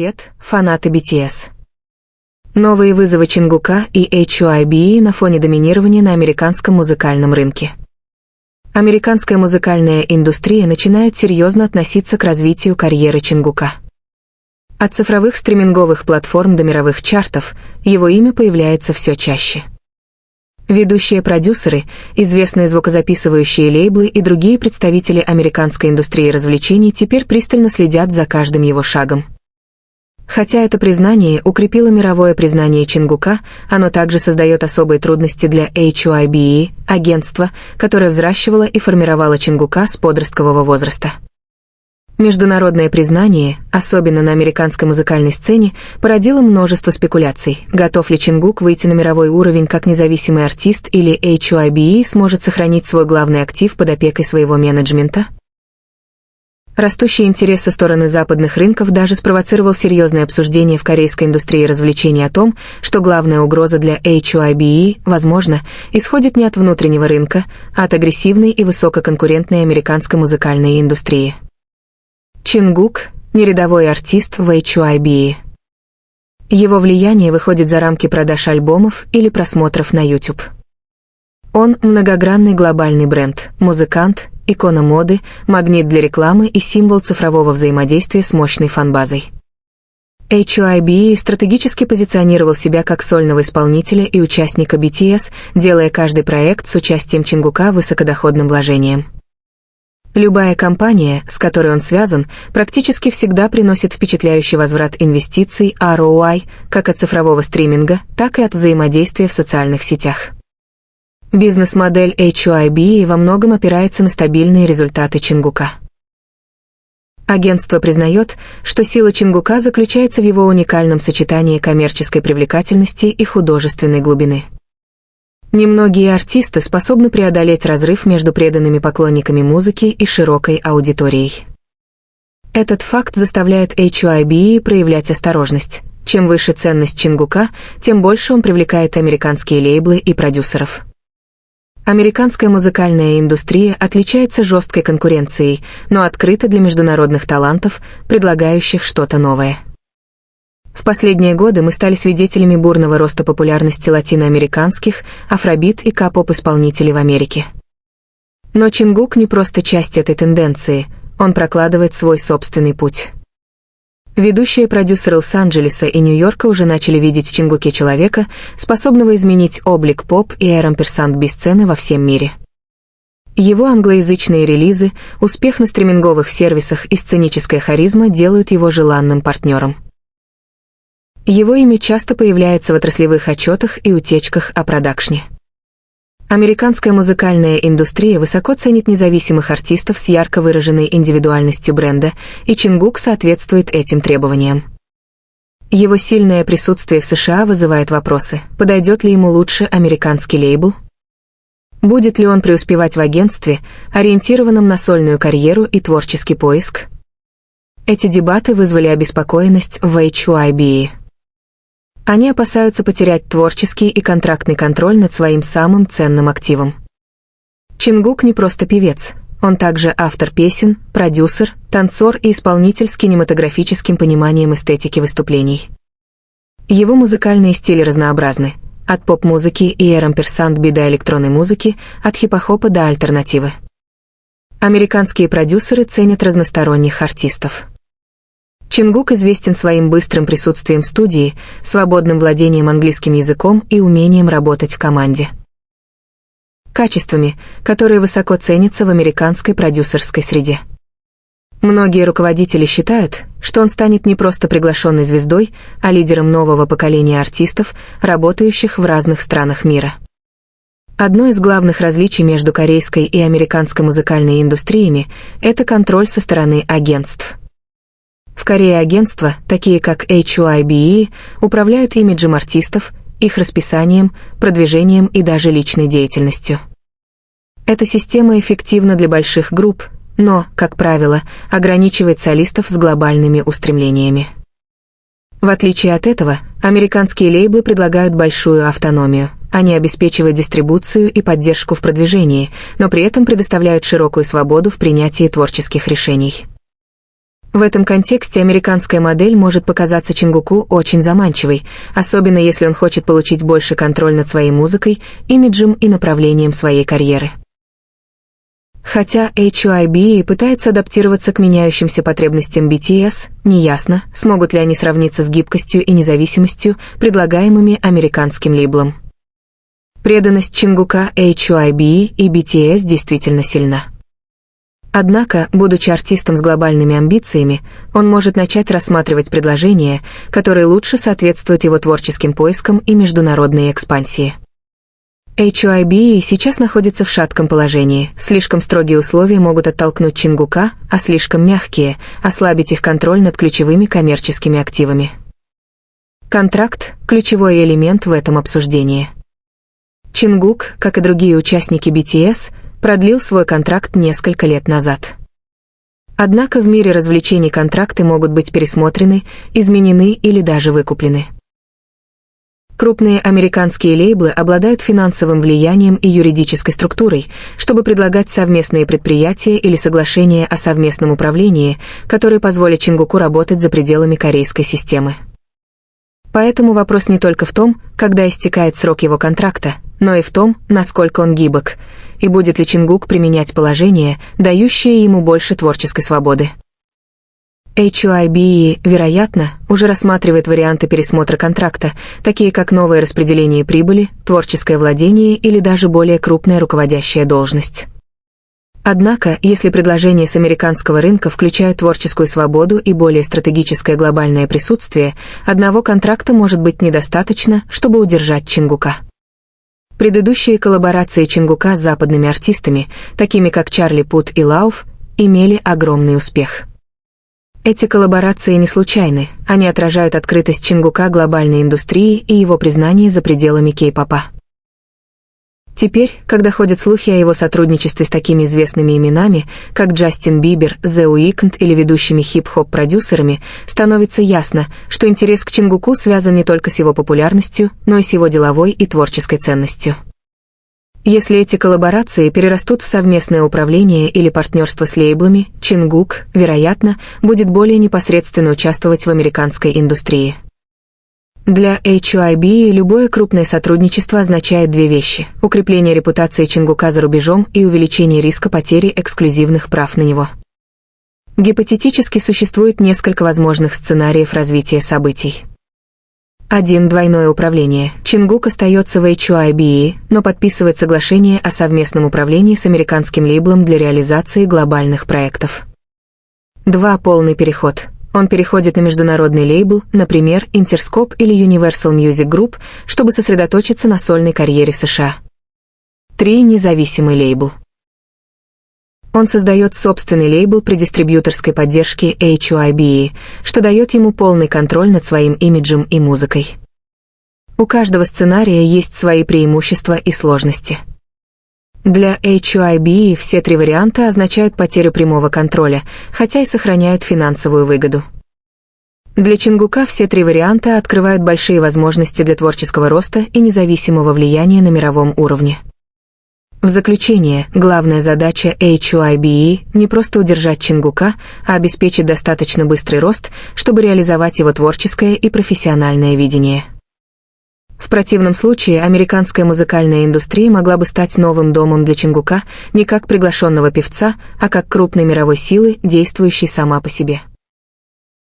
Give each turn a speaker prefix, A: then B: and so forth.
A: Привет, фанаты BTS. Новые вызовы Чингука и HYBE на фоне доминирования на американском музыкальном рынке. Американская музыкальная индустрия начинает серьезно относиться к развитию карьеры Чингука. От цифровых стриминговых платформ до мировых чартов его имя появляется все чаще. Ведущие продюсеры, известные звукозаписывающие лейблы и другие представители американской индустрии развлечений теперь пристально следят за каждым его шагом. Хотя это признание укрепило мировое признание Чингука, оно также создает особые трудности для HYBE, агентства, которое взращивало и формировало Чингука с подросткового возраста. Международное признание, особенно на американской музыкальной сцене, породило множество спекуляций. Готов ли Чингук выйти на мировой уровень как независимый артист или HYBE сможет сохранить свой главный актив под опекой своего менеджмента? Растущий интерес со стороны западных рынков даже спровоцировал серьезное обсуждение в корейской индустрии развлечений о том, что главная угроза для HYBE, возможно, исходит не от внутреннего рынка, а от агрессивной и высококонкурентной американской музыкальной индустрии. Чингук – не рядовой артист в HYBE. Его влияние выходит за рамки продаж альбомов или просмотров на YouTube. Он – многогранный глобальный бренд, музыкант, икона моды, магнит для рекламы и символ цифрового взаимодействия с мощной фан-базой. HYBE стратегически позиционировал себя как сольного исполнителя и участника BTS, делая каждый проект с участием Чингука высокодоходным вложением. Любая компания, с которой он связан, практически всегда приносит впечатляющий возврат инвестиций ROI как от цифрового стриминга, так и от взаимодействия в социальных сетях. Бизнес-модель HYBE во многом опирается на стабильные результаты Чингука. Агентство признает, что сила Чингука заключается в его уникальном сочетании коммерческой привлекательности и художественной глубины. Немногие артисты способны преодолеть разрыв между преданными поклонниками музыки и широкой аудиторией. Этот факт заставляет HYBE проявлять осторожность. Чем выше ценность Чингука, тем больше он привлекает американские лейблы и продюсеров. Американская музыкальная индустрия отличается жесткой конкуренцией, но открыта для международных талантов, предлагающих что-то новое. В последние годы мы стали свидетелями бурного роста популярности латиноамериканских, афробит и К-поп-исполнителей в Америке. Но Чингук не просто часть этой тенденции, он прокладывает свой собственный путь. Ведущие продюсеры Лос-Анджелеса и Нью-Йорка уже начали видеть в Чингуке человека, способного изменить облик поп и R&B-сцены во всем мире. Его англоязычные релизы, успех на стриминговых сервисах и сценическая харизма делают его желанным партнером. Его имя часто появляется в отраслевых отчетах и утечках о продакшне. Американская музыкальная индустрия высоко ценит независимых артистов с ярко выраженной индивидуальностью бренда, и Чингук соответствует этим требованиям. Его сильное присутствие в США вызывает вопросы: подойдет ли ему лучше американский лейбл? Будет ли он преуспевать в агентстве, ориентированном на сольную карьеру и творческий поиск? Эти дебаты вызвали обеспокоенность в HYBE. Они опасаются потерять творческий и контрактный контроль над своим самым ценным активом. Чингук не просто певец, он также автор песен, продюсер, танцор и исполнитель с кинематографическим пониманием эстетики выступлений. Его музыкальные стили разнообразны, от поп-музыки и R&B до электронной музыки, от хип-хопа до альтернативы. Американские продюсеры ценят разносторонних артистов. Чингук известен своим быстрым присутствием в студии, свободным владением английским языком и умением работать в команде. Качествами, которые высоко ценятся в американской продюсерской среде. Многие руководители считают, что он станет не просто приглашенной звездой, а лидером нового поколения артистов, работающих в разных странах мира. Одно из главных различий между корейской и американской музыкальной индустриями – это контроль со стороны агентств. В Корее агентства, такие как HYBE, управляют имиджем артистов, их расписанием, продвижением и даже личной деятельностью. Эта система эффективна для больших групп, но, как правило, ограничивает солистов с глобальными устремлениями. В отличие от этого, американские лейблы предлагают большую автономию. Они обеспечивают дистрибуцию и поддержку в продвижении, но при этом предоставляют широкую свободу в принятии творческих решений. В этом контексте американская модель может показаться Чингуку очень заманчивой, особенно если он хочет получить больше контроль над своей музыкой, имиджем и направлением своей карьеры. Хотя HYBE пытается адаптироваться к меняющимся потребностям BTS, неясно, смогут ли они сравниться с гибкостью и независимостью, предлагаемыми американским лейблом. Преданность Чингука HYBE и BTS действительно сильна. Однако, будучи артистом с глобальными амбициями, он может начать рассматривать предложения, которые лучше соответствуют его творческим поискам и международной экспансии. HYBE сейчас находится в шатком положении, слишком строгие условия могут оттолкнуть Чингука, а слишком мягкие – ослабить их контроль над ключевыми коммерческими активами. Контракт – ключевой элемент в этом обсуждении. Чингук, как и другие участники BTS, продлил свой контракт несколько лет назад. Однако в мире развлечений контракты могут быть пересмотрены, изменены или даже выкуплены. Крупные американские лейблы обладают финансовым влиянием и юридической структурой, чтобы предлагать совместные предприятия или соглашения о совместном управлении, которые позволят Чингуку работать за пределами корейской системы. Поэтому вопрос не только в том, когда истекает срок его контракта, но и в том, насколько он гибок, и будет ли Чингук применять положение, дающее ему больше творческой свободы. HYBE, вероятно, уже рассматривает варианты пересмотра контракта, такие как новое распределение прибыли, творческое владение или даже более крупная руководящая должность. Однако, если предложения с американского рынка включают творческую свободу и более стратегическое глобальное присутствие, одного контракта может быть недостаточно, чтобы удержать Чингука. Предыдущие коллаборации Чингука с западными артистами, такими как Чарли Пут и Лауф, имели огромный успех. Эти коллаборации не случайны, они отражают открытость Чингука глобальной индустрии и его признание за пределами кей-попа. Теперь, когда ходят слухи о его сотрудничестве с такими известными именами, как Джастин Бибер, The Weeknd или ведущими хип-хоп-продюсерами, становится ясно, что интерес к Чингуку связан не только с его популярностью, но и с его деловой и творческой ценностью. Если эти коллаборации перерастут в совместное управление или партнерство с лейблами, Чингук, вероятно, будет более непосредственно участвовать в американской индустрии. Для HYBE любое крупное сотрудничество означает две вещи – укрепление репутации Чингука за рубежом и увеличение риска потери эксклюзивных прав на него. Гипотетически существует несколько возможных сценариев развития событий. 1. Двойное управление. Чингук остается в HYBE, но подписывает соглашение о совместном управлении с американским лейблом для реализации глобальных проектов. 2. Полный переход. Он переходит на международный лейбл, например, Interscope или Universal Music Group, чтобы сосредоточиться на сольной карьере в США. 3. Независимый лейбл. Он создает собственный лейбл при дистрибьюторской поддержке HYBE, что дает ему полный контроль над своим имиджем и музыкой. У каждого сценария есть свои преимущества и сложности. Для HYBE все три варианта означают потерю прямого контроля, хотя и сохраняют финансовую выгоду. Для Чингука все три варианта открывают большие возможности для творческого роста и независимого влияния на мировом уровне. В заключение, главная задача HYBE не просто удержать Чингука, а обеспечить достаточно быстрый рост, чтобы реализовать его творческое и профессиональное видение. В противном случае американская музыкальная индустрия могла бы стать новым домом для Чингука не как приглашенного певца, а как крупной мировой силы, действующей сама по себе.